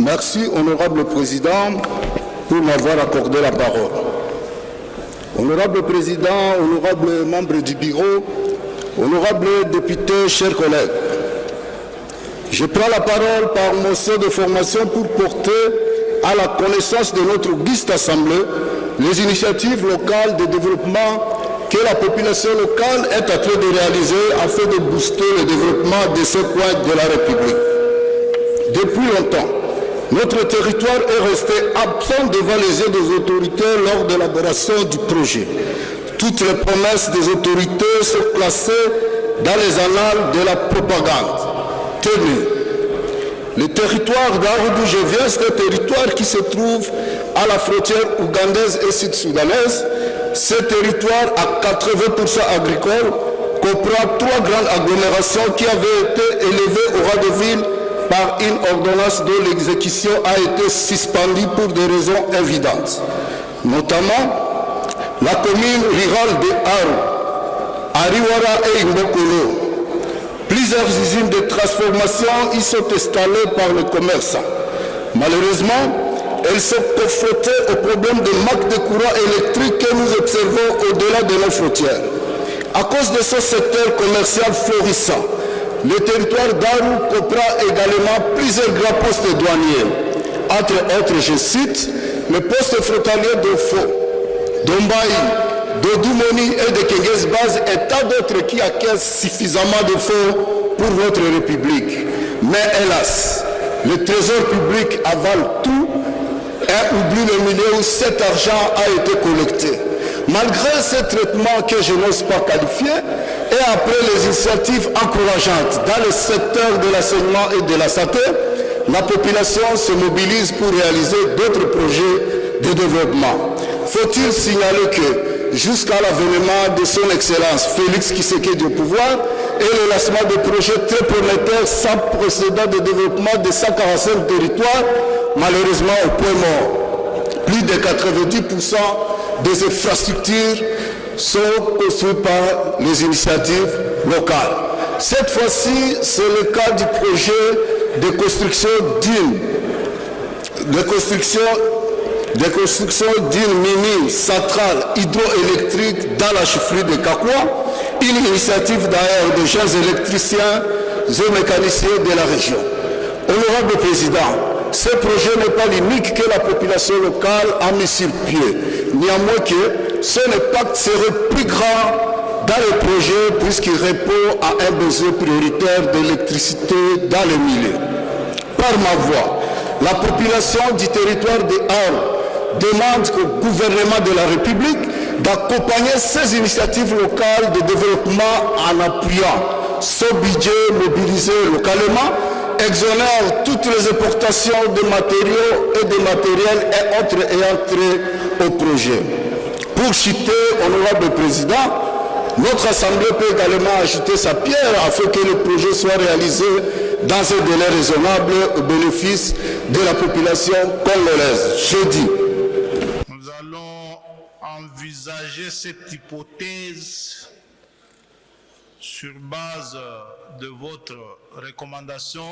Merci, Honorable Président, pour m'avoir accordé la parole. Honorable Président, honorables membres du bureau, honorables députés, chers collègues, je prends la parole par motion de formation pour porter à la connaissance de notre auguste Assemblée les initiatives locales de développement que la population locale est en train de réaliser afin de booster le développement de ce coin de la République. Depuis longtemps, notre territoire est resté absent devant les yeux des autorités lors de l'élaboration du projet. Toutes les promesses des autorités sont classées dans les annales de la propagande. Tenez, le territoire d'Aru d'où je viens, c'est un territoire qui se trouve à la frontière ougandaise et sud-soudanaise. Ce territoire à 80% agricole comprend 3 grandes agglomérations qui avaient été élevées au rang de ville par une ordonnance dont l'exécution a été suspendue pour des raisons évidentes, notamment la commune rurale de Aru, Ariwara et Imbokolo. Plusieurs usines de transformation y sont installées par les commerçants. Malheureusement, elles sont confrontées au problème de manque de courant électrique que nous observons au-delà de nos frontières. À cause de ce secteur commercial florissant, le territoire d'Aru comprend également plusieurs grands postes douaniers. Entre autres, je cite, le poste frontalier d'Ofo, d'Ombaï, d'Odumoni et de Kengesbaz et tant d'autres qui acquièrent suffisamment de fonds pour notre République. Mais hélas, le trésor public avale tout et oublie le milieu où cet argent a été collecté. Malgré ce traitement que je n'ose pas qualifier, et après les initiatives encourageantes dans le secteur de l'enseignement et de la santé, la population se mobilise pour réaliser d'autres projets de développement. Faut-il signaler que jusqu'à l'avènement de son Excellence Félix Tshisekedi au pouvoir et le lancement de projets très prometteurs sans précédent de développement de 145 territoires, malheureusement au point mort. Plus de 90% des infrastructures sont construites par les initiatives locales. Cette fois-ci, c'est le cas du projet de construction d'une mini centrale hydroélectrique dans la chefferie de Kakwa, une initiative d'ailleurs des jeunes électriciens et mécaniciens de la région. Honorable Président, ce projet n'est pas l'unique que la population locale a mis sur pied. Néanmoins que son impact serait plus grand dans le projet puisqu'il répond à un besoin prioritaire d'électricité dans le milieu. Par ma voix, la population du territoire de Aru demande au gouvernement de la République d'accompagner ces initiatives locales de développement en appuyant ce budget mobilisé localement, exonère toutes les importations de matériaux et de matériel et autres au projet. Pour citer, honorable Président, notre Assemblée peut également ajouter sa pierre afin que le projet soit réalisé dans un délai raisonnable au bénéfice de la population congolaise. Je dis. Nous allons envisager cette hypothèse sur base de votre recommandation.